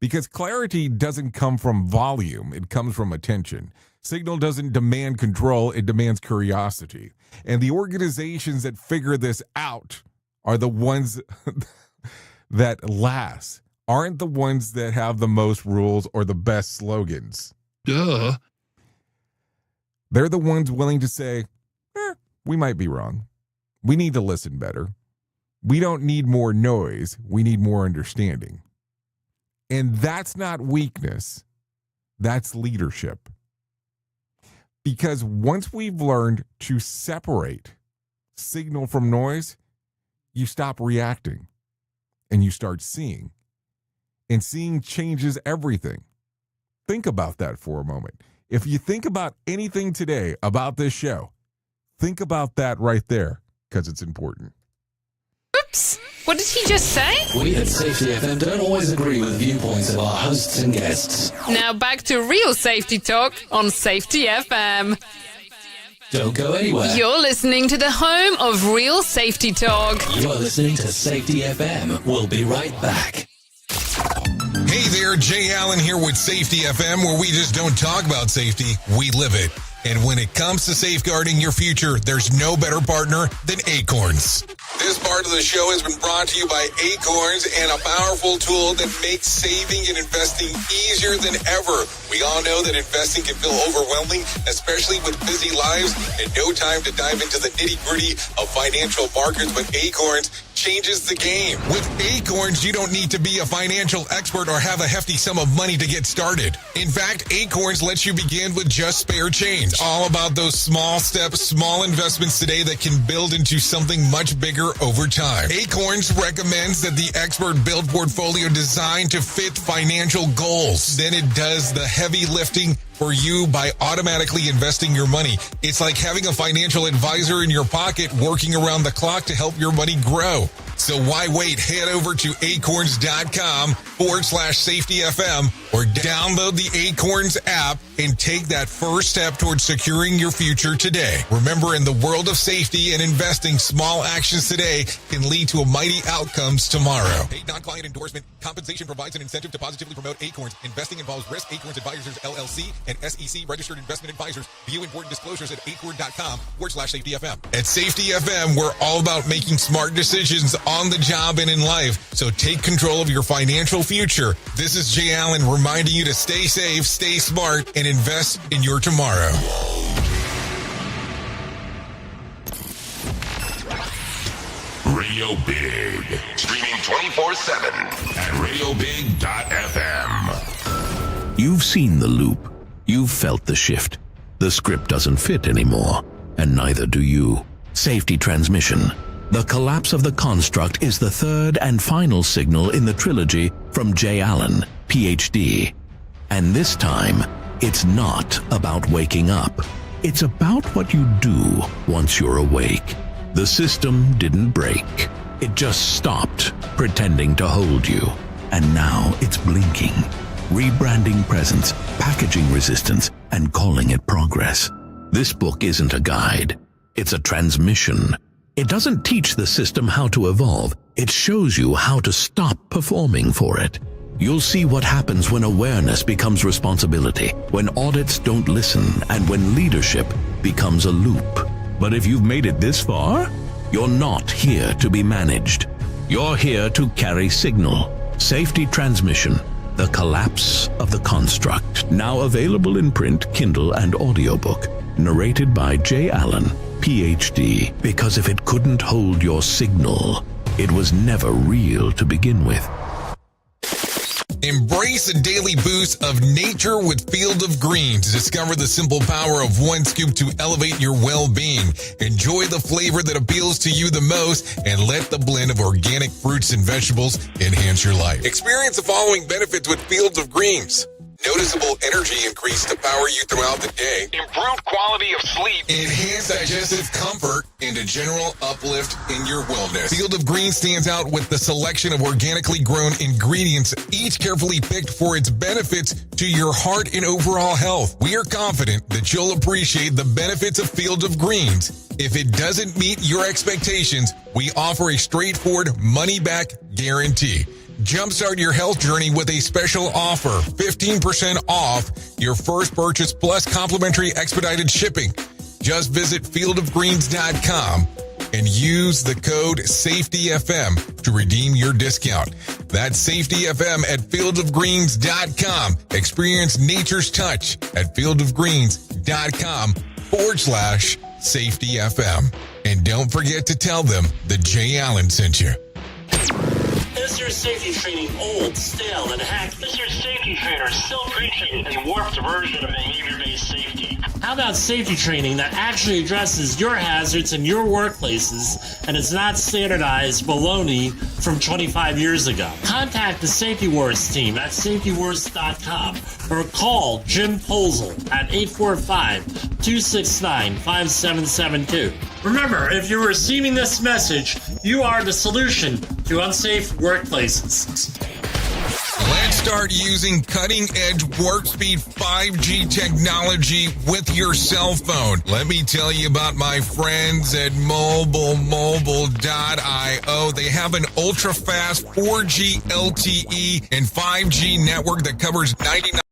Because clarity doesn't come from volume, it comes from attention. Signal doesn't demand control, it demands curiosity. And the organizations that figure this out are the ones that last, aren't the ones that have the most rules or the best slogans. Duh. They're the ones willing to say, we might be wrong. We need to listen better. We don't need more noise. We need more understanding. And that's not weakness. That's leadership. Because once we've learned to separate signal from noise, you stop reacting and you start seeing. And seeing changes everything. Think about that for a moment. If you think about anything today about this show, think about that right there, because it's important. Oops! What did he just say? We at Safety FM don't always agree with viewpoints of our hosts and guests. Now back to real safety talk on Safety FM. Don't go anywhere. You're listening to the home of real safety talk. You are listening to Safety FM. We'll be right back. Hey there, Jay Allen here with Safety FM, where we just don't talk about safety, we live it. And when it comes to safeguarding your future, there's no better partner than Acorns. This part of the show has been brought to you by Acorns and a powerful tool that makes saving and investing easier than ever. We all know that investing can feel overwhelming, especially with busy lives and no time to dive into the nitty-gritty of financial markets, but Acorns changes the game. With Acorns, you don't need to be a financial expert or have a hefty sum of money to get started. In fact, Acorns lets you begin with just spare change. All about those small steps, small investments today that can build into something much bigger better over time. Acorns recommends that the expert build portfolio designed to fit financial goals. Then it does the heavy lifting for you by automatically investing your money. It's like having a financial advisor in your pocket working around the clock to help your money grow. So why wait? Head over to acorns.com/safetyfm or download the Acorns app and take that first step towards securing your future today. Remember, in the world of safety and investing, small actions today can lead to mighty outcomes tomorrow. Paid non-client endorsement. Compensation provides an incentive to positively promote Acorns. Investing involves risk. Acorns Advisors, LLC, and SEC registered investment advisors. View important disclosures at acorn.com/safetyfm. At Safety FM, we're all about making smart decisions on the job and in life. So take control of your financial future. This is Jay Allen reminding you to stay safe, stay smart, and invest in your tomorrow. Radio Big. Streaming 24/7 at radiobig.fm. You've seen the loop. You've felt the shift. The script doesn't fit anymore, and neither do you. Safety transmission. The collapse of the construct is the third and final signal in the trilogy from Jay Allen, PhD. And this time, it's not about waking up. It's about what you do once you're awake. The system didn't break. It just stopped pretending to hold you. And now it's blinking, rebranding presence, packaging resistance, and calling it progress. This book isn't a guide. It's a transmission. It doesn't teach the system how to evolve. It shows you how to stop performing for it. You'll see what happens when awareness becomes responsibility, when audits don't listen, and when leadership becomes a loop. But if you've made it this far, you're not here to be managed. You're here to carry signal. Safety transmission. The collapse of the construct. Now available in print, Kindle, and audiobook. Narrated by Jay Allen, PhD. Because if it couldn't hold your signal, it was never real to begin with. Embrace a daily boost of nature with Field of Greens. Discover the simple power of one scoop to elevate your well-being. Enjoy the flavor that appeals to you the most and let the blend of organic fruits and vegetables enhance your life. Experience the following benefits with Fields of Greens. Noticeable energy increase to power you throughout the day. Improved quality of sleep. Enhanced digestive comfort and a general uplift in your wellness. Field of Greens stands out with the selection of organically grown ingredients, each carefully picked for its benefits to your heart and overall health. We are confident that you'll appreciate the benefits of Field of Greens. If it doesn't meet your expectations, we offer a straightforward money-back guarantee. Jumpstart your health journey with a special offer, 15% off your first purchase plus complimentary expedited shipping. Just visit fieldofgreens.com and use the code SAFETYFM to redeem your discount. That's SAFETYFM at fieldofgreens.com. Experience nature's touch at fieldofgreens.com/SAFETYFM. And don't forget to tell them that Jay Allen sent you. Is your safety training old, stale, and hacked? Is your safety trainer still preaching a warped version of behavior-based safety? How about safety training that actually addresses your hazards in your workplaces and is not standardized baloney from 25 years ago? Contact the Safety Wars team at safetywars.com or call Jim Posel at 845-269-5772. Remember, if you're receiving this message, you are the solution to unsafe workplaces. Let's start using cutting-edge warp speed 5G technology with your cell phone. Let me tell you about my friends at mobilemobile.io. They have an ultra-fast 4G LTE and 5G network that covers 99%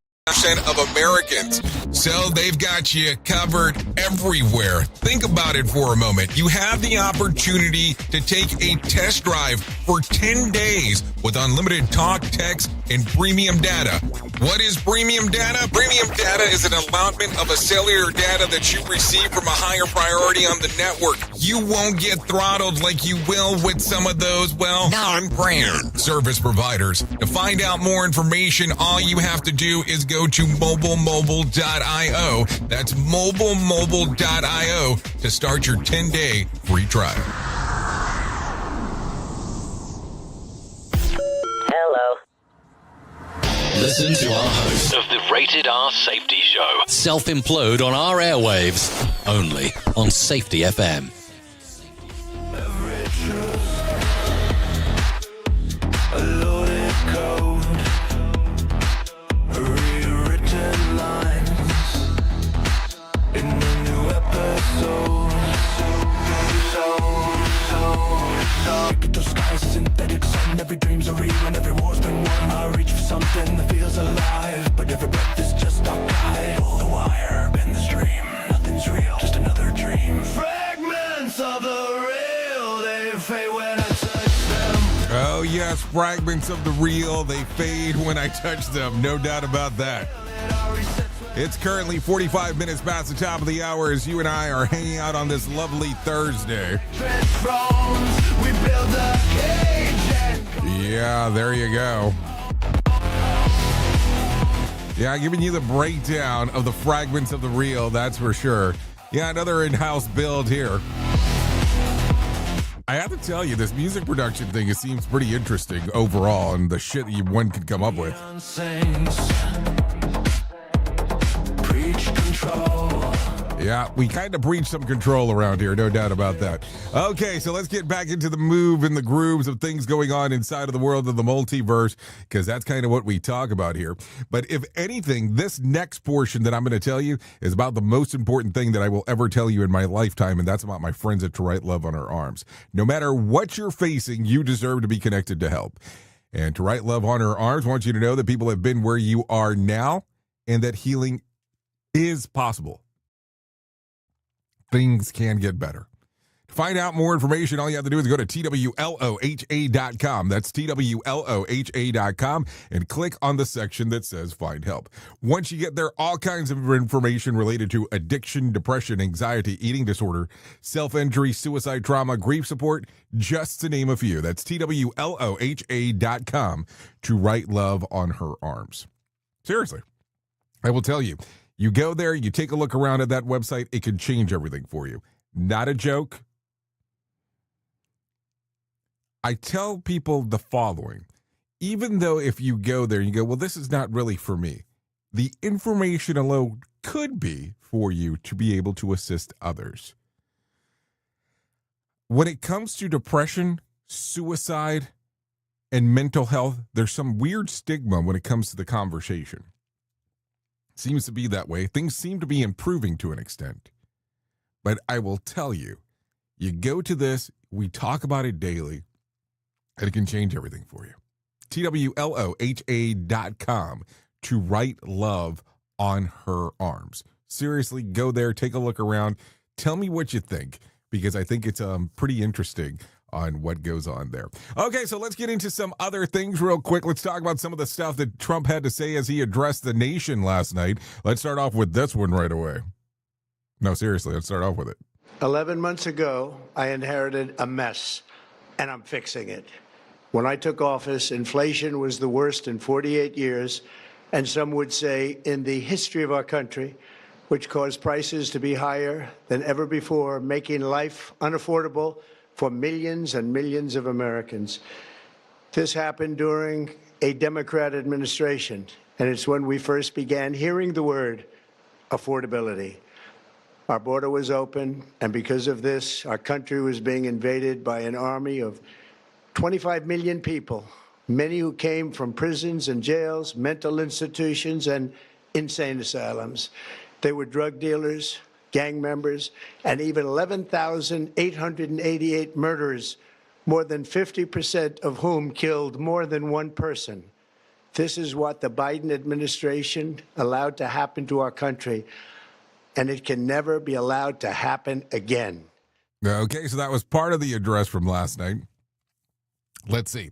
of Americans. So they've got you covered everywhere. Think about it for a moment. You have the opportunity to take a test drive for 10 days with unlimited talk, text, and premium data. What is premium data? Premium data is an allotment of a cellular data that you receive from a higher priority on the network. You won't get throttled like you will with some of those, well, non-brand service providers. To find out more information, all you have to do is go to mobilemobile.io. That's mobilemobile.io to start your 10-day free trial. Listen to our host of the Rated R Safety Show self-implode on our airwaves, only on Safety FM. A loaded code, rewritten lines in a new episode. Digital skies, synthetic sun, every dream's a real and every war's been won. I reach for something that feels alive, but every breath is just a guide. Pull the wire, bend the stream, nothing's real, just another dream. Fragments of the real, they fade when I touch them. Oh, yes, fragments of the real. They fade when I touch them. No doubt about that. It's currently 45 minutes past the top of the hour as you and I are hanging out on this lovely Thursday. Yeah, there you go. Yeah, giving you the breakdown of the fragments of the real, that's for sure. Yeah, another in-house build here. I have to tell you, this music production thing, it seems pretty interesting overall, and the shit that one could come up with. Yeah, we kind of preach some control around here, no doubt about that. Okay, so let's get back into the move and the grooves of things going on inside of the world of the multiverse, because that's kind of what we talk about here. But if anything, this next portion that I'm going to tell you is about the most important thing that I will ever tell you in my lifetime, and that's about my friends at To Write Love on Her Arms. No matter what you're facing, you deserve to be connected to help. And To Write Love on Her Arms wants you to know that people have been where you are now and that healing is possible. Things can get better. To find out more information, all you have to do is go to TWLOHA.com. That's TWLOHA.com and click on the section that says Find Help. Once you get there, all kinds of information related to addiction, depression, anxiety, eating disorder, self-injury, suicide, trauma, grief support, just to name a few. That's TWLOHA.com. To Write Love on Her Arms. Seriously, I will tell you. You go there, you take a look around at that website, it can change everything for you. Not a joke. I tell people the following. Even though if you go there and you go, well, this is not really for me, the information alone could be for you to be able to assist others. When it comes to depression, suicide, and mental health, there's some weird stigma when it comes to the conversation. Seems to be that way. Things seem to be improving to an extent. But I will tell you, you go to this, we talk about it daily, and it can change everything for you. TWLOHA.com. To Write Love on Her Arms. Seriously, go there, take a look around. Tell me what you think, because I think it's pretty interesting on what goes on there. Okay, so let's get into some other things real quick. Let's talk about some of the stuff that Trump had to say as he addressed the nation last night. Let's start off with this one right away. No, seriously, let's start off with it. 11 months ago, I inherited a mess, and I'm fixing it. When I took office, inflation was the worst in 48 years, and some would say in the history of our country, which caused prices to be higher than ever before, making life unaffordable for millions and millions of Americans. This happened during a Democrat administration, and it's when we first began hearing the word affordability. Our border was open, and because of this, our country was being invaded by an army of 25 million people, many who came from prisons and jails, mental institutions, and insane asylums. They were drug dealers, gang members, and even 11,888 murderers, more than 50% of whom killed more than one person. This is what the Biden administration allowed to happen to our country, and it can never be allowed to happen again. Okay, so that was part of the address from last night. Let's see.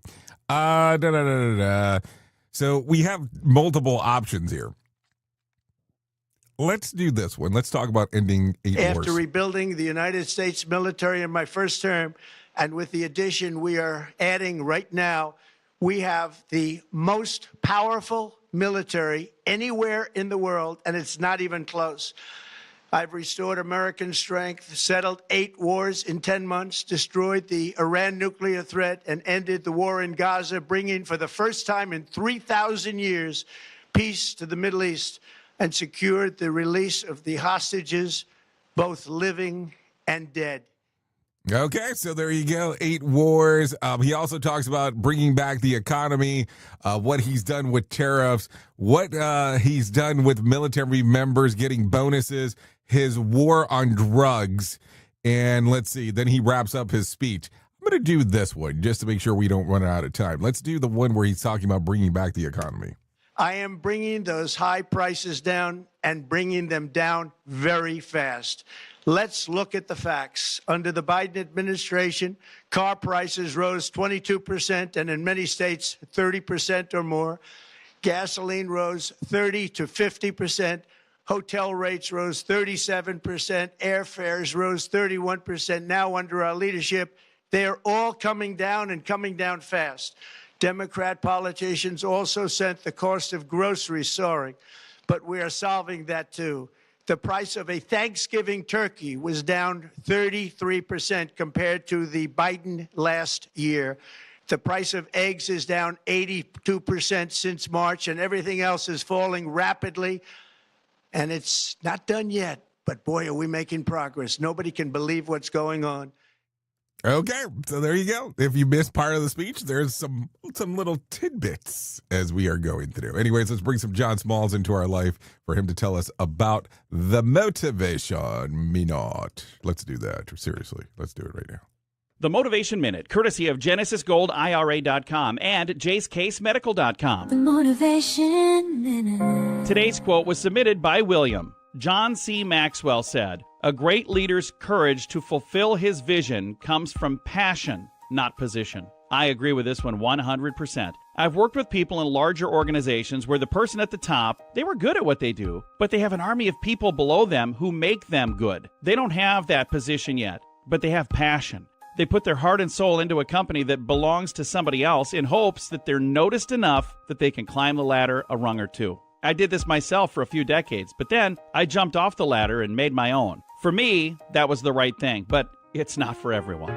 So we have multiple options here. Let's do this one. Let's talk about ending wars. After rebuilding the United States military in my first term, and with the addition we are adding right now, we have the most powerful military anywhere in the world, and it's not even close. I've restored American strength, settled 8 wars in 10 months, destroyed the Iran nuclear threat, and ended the war in Gaza, bringing for the first time in 3,000 years peace to the Middle East, and secured the release of the hostages, both living and dead. Okay, so there you go. 8 wars. He also talks about bringing back the economy, what he's done with tariffs, what he's done with military members getting bonuses, his war on drugs, and let's see. Then he wraps up his speech. I'm going to do this one just to make sure we don't run out of time. Let's do the one where he's talking about bringing back the economy. I am bringing those high prices down and bringing them down very fast. Let's look at the facts. Under the Biden administration, car prices rose 22% and in many states 30% or more. Gasoline rose 30 to 50%. Hotel rates rose 37%. Airfares rose 31%. Now under our leadership, they are all coming down and coming down fast. Democrat politicians also sent the cost of groceries soaring, but we are solving that too. The price of a Thanksgiving turkey was down 33% compared to the Biden last year. The price of eggs is down 82% since March, and everything else is falling rapidly. And it's not done yet, but boy, are we making progress. Nobody can believe what's going on. Okay, so there you go. If you missed part of the speech, there's some little tidbits as we are going through. Anyways, let's bring some John Smalls into our life for him to tell us about the Motivation Minute. Let's do that. Seriously, let's do it right now. The Motivation Minute, courtesy of GenesisGoldIRA.com and JaceCaseMedical.com. The Motivation Minute. Today's quote was submitted by William. John C. Maxwell said, "A great leader's courage to fulfill his vision comes from passion, not position." I agree with this one 100%. I've worked with people in larger organizations where the person at the top, they were good at what they do, but they have an army of people below them who make them good. They don't have that position yet, but they have passion. They put their heart and soul into a company that belongs to somebody else in hopes that they're noticed enough that they can climb the ladder a rung or two. I did this myself for a few decades, but then I jumped off the ladder and made my own. For me, that was the right thing, but it's not for everyone.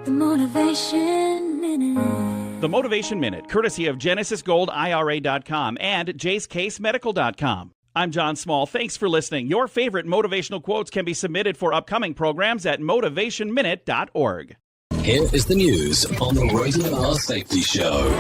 The Motivation Minute. The Motivation Minute, courtesy of GenesisGoldIRA.com and JaceCaseMedical.com. I'm John Small. Thanks for listening. Your favorite motivational quotes can be submitted for upcoming programs at motivationminute.org. Here is the news on the Rated R Safety Show.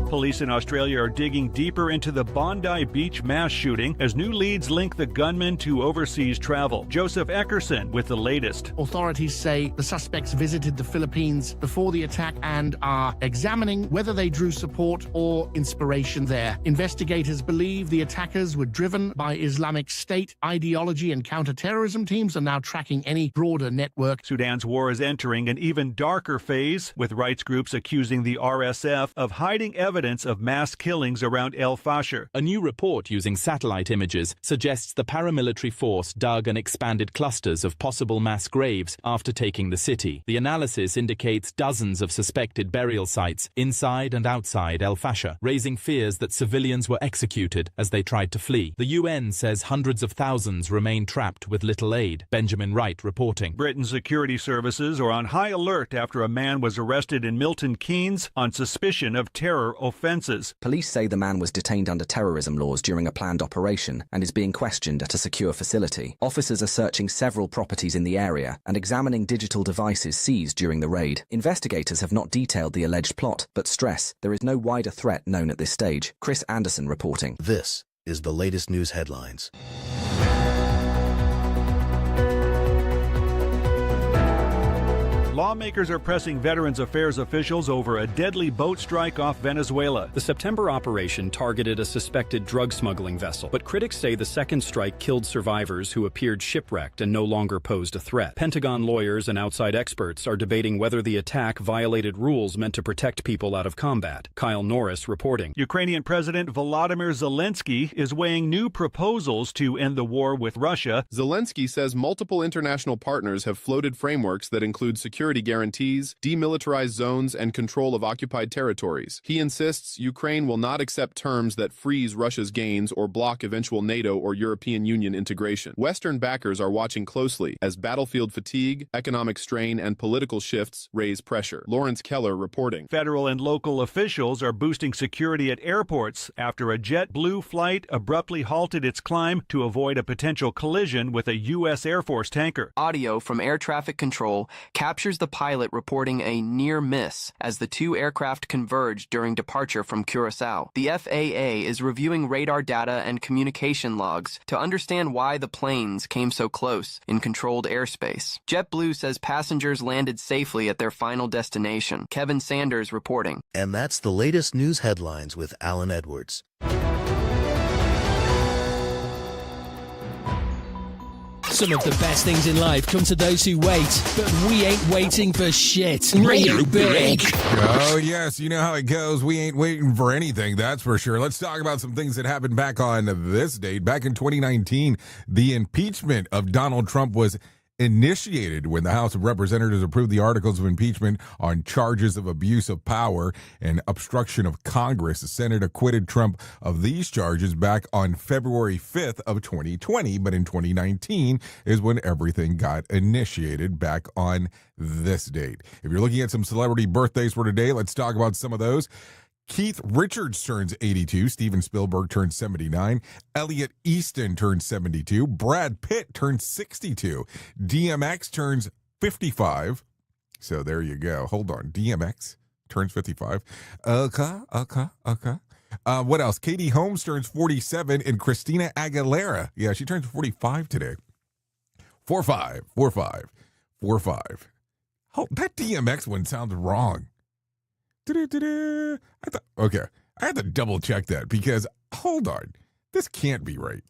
Police in Australia are digging deeper into the Bondi Beach mass shooting as new leads link the gunman to overseas travel. Joseph Eckerson with the latest. Authorities say the suspects visited the Philippines before the attack and are examining whether they drew support or inspiration there. Investigators believe the attackers were driven by Islamic State ideology, and counterterrorism teams are now tracking any broader network. Sudan's war is entering an even darker phase, with rights groups accusing the RSF of hiding evidence of mass killings around El Fasher. A new report using satellite images suggests the paramilitary force dug and expanded clusters of possible mass graves after taking the city. The analysis indicates dozens of suspected burial sites inside and outside El Fasher, raising fears that civilians were executed as they tried to flee. The UN says hundreds of thousands remain trapped with little aid. Benjamin Wright reporting. Britain's security services are on high alert after a man was arrested in Milton Keynes on suspicion of terror offences. Police say the man was detained under terrorism laws during a planned operation and is being questioned at a secure facility. Officers are searching several properties in the area and examining digital devices seized during the raid. Investigators have not detailed the alleged plot, but stress there is no wider threat known at this stage. Chris Anderson reporting. This is the latest news headlines. Lawmakers are pressing Veterans Affairs officials over a deadly boat strike off Venezuela. The September operation targeted a suspected drug smuggling vessel, but critics say the second strike killed survivors who appeared shipwrecked and no longer posed a threat. Pentagon lawyers and outside experts are debating whether the attack violated rules meant to protect people out of combat. Kyle Norris reporting. Ukrainian President Volodymyr Zelensky is weighing new proposals to end the war with Russia. Zelensky says multiple international partners have floated frameworks that include security security guarantees, demilitarized zones, and control of occupied territories. He insists Ukraine will not accept terms that freeze Russia's gains or block eventual NATO or European Union integration. Western backers are watching closely as battlefield fatigue, economic strain, and political shifts raise pressure. Lawrence Keller reporting. Federal and local officials are boosting security at airports after a JetBlue flight abruptly halted its climb to avoid a potential collision with a U.S. Air Force tanker. Audio from air traffic control captures the pilot reporting a near miss as the two aircraft converged during departure from Curacao. The FAA is reviewing radar data and communication logs to understand why the planes came so close in controlled airspace. JetBlue says passengers landed safely at their final destination. Kevin Sanders reporting. And that's the latest news headlines with Alan Edwards. Some of the best things in life come to those who wait, but we ain't waiting for shit. Radio Big. Oh, yes, you know how it goes. We ain't waiting for anything, that's for sure. Let's talk about some things that happened back on this date. Back in 2019, the impeachment of Donald Trump was initiated when the House of Representatives approved the articles of impeachment on charges of abuse of power and obstruction of Congress. The Senate acquitted Trump of these charges back on February 5th of 2020, but in 2019 is when everything got initiated back on this date. If you're looking at some celebrity birthdays for today, let's talk about some of those. Keith Richards turns 82. Steven Spielberg turns 79. Elliot Easton turns 72. Brad Pitt turns 62. DMX turns 55. So there you go. Hold on. DMX turns 55. Okay. What else? Katie Holmes turns 47. And Christina Aguilera. Yeah, she turns 45 today. 45. Oh, that DMX one sounds wrong. Okay, I had to double check that because, hold on, this can't be right.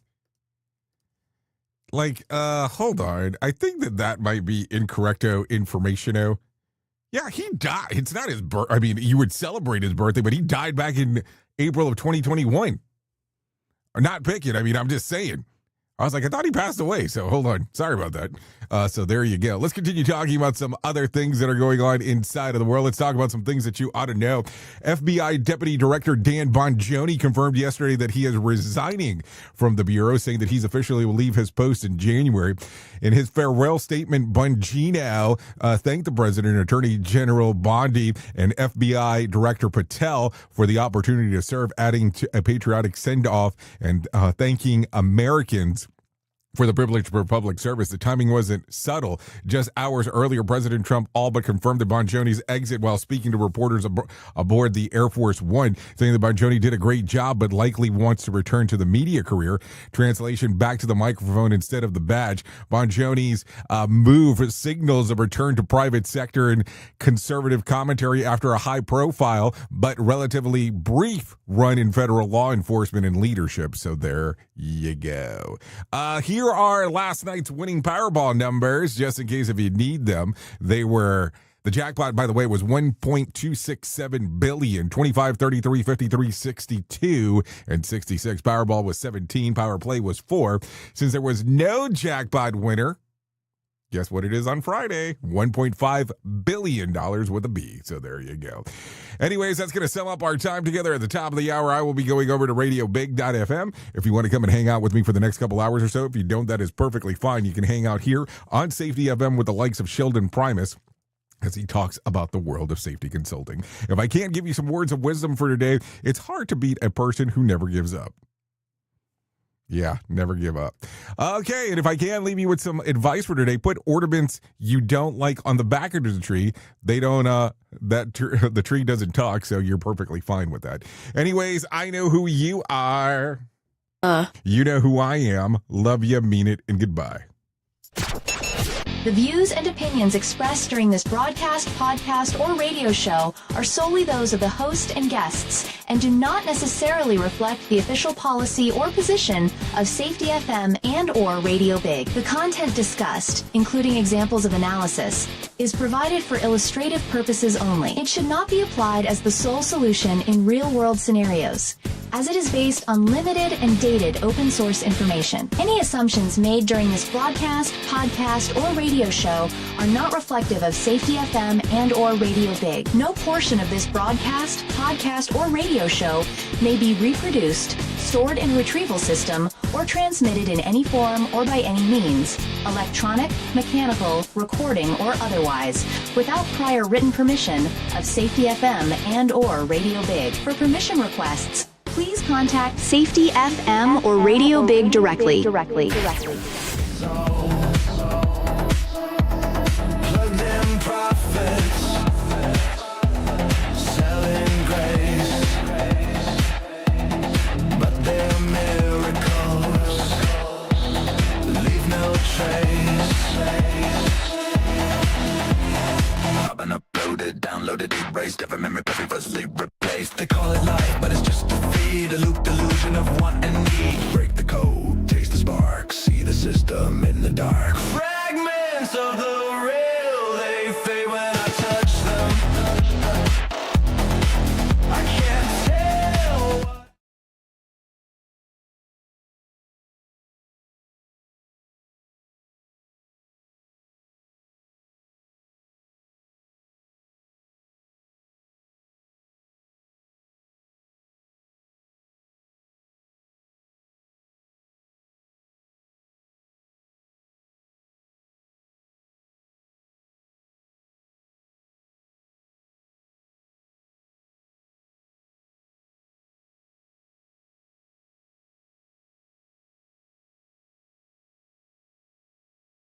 Hold on, I think that might be incorrecto informationo. Yeah, he died. It's not his birth. I mean, you would celebrate his birthday, but he died back in April of 2021. I'm not picking. I mean, I'm just saying. I was like, I thought he passed away, so hold on. Sorry about that. So there you go. Let's continue talking about some other things that are going on inside of the world. Let's talk about some things that you ought to know. FBI Deputy Director Dan Bongiovi confirmed yesterday that he is resigning from the Bureau, saying that he's officially will leave his post in January. In his farewell statement, Bongiovi thanked the President, Attorney General Bondi, and FBI Director Patel for the opportunity to serve, adding to a patriotic send-off and thanking Americans for the privilege for public service. The timing wasn't subtle. Just hours earlier, President Trump all but confirmed that Bongiovi's exit while speaking to reporters aboard the Air Force One, saying that Bongiovi did a great job but likely wants to return to the media career. Translation, back to the microphone instead of the badge. Bongiovi's move signals a return to private sector and conservative commentary after a high-profile but relatively brief run in federal law enforcement and leadership. So there you go. Here are last night's winning Powerball numbers, just in case if you need them. The jackpot, by the way, was $1.267 billion, 25, 33, 53, 62, and 66. Powerball was 17. Power Play was 4. Since there was no jackpot winner, guess what it is on Friday? $1.5 billion with a B. So there you go. Anyways, that's going to sum up our time together. At the top of the hour, I will be going over to radiobig.fm. If you want to come and hang out with me for the next couple hours or so, if you don't, that is perfectly fine. You can hang out here on Safety FM with the likes of Sheldon Primus, as he talks about the world of safety consulting. If I can't give you some words of wisdom for today, it's hard to beat a person who never gives up. Yeah, never give up. Okay, and if I can leave you with some advice for today, put ornaments you don't like on the back of the tree. They don't, the tree doesn't talk, so you're perfectly fine with that. Anyways, I know who you are. You know who I am. Love you, mean it, and goodbye. The views and opinions expressed during this broadcast, podcast, or radio show are solely those of the host and guests and do not necessarily reflect the official policy or position of Safety FM and or Radio Big. The content discussed, including examples of analysis, is provided for illustrative purposes only. It should not be applied as the sole solution in real-world scenarios. as it is based on limited and dated open source information. Any assumptions made during this broadcast, podcast, or radio show are not reflective of Safety FM and or Radio Big. No portion of this broadcast, podcast, or radio show may be reproduced, stored in a retrieval system, or transmitted in any form or by any means, electronic, mechanical, recording, or otherwise, without prior written permission of Safety FM and or Radio Big. For permission requests, please contact Safety FM or Radio Big directly. Plugged in profits, selling grace, but they're miracles, leave no trace. I've been uploaded, downloaded, erased, every memory perfectly replaced. They call it life, but it's just a feed, a loop delusion of want and need. Break the code, taste the spark, see the system in the dark. Fragments of the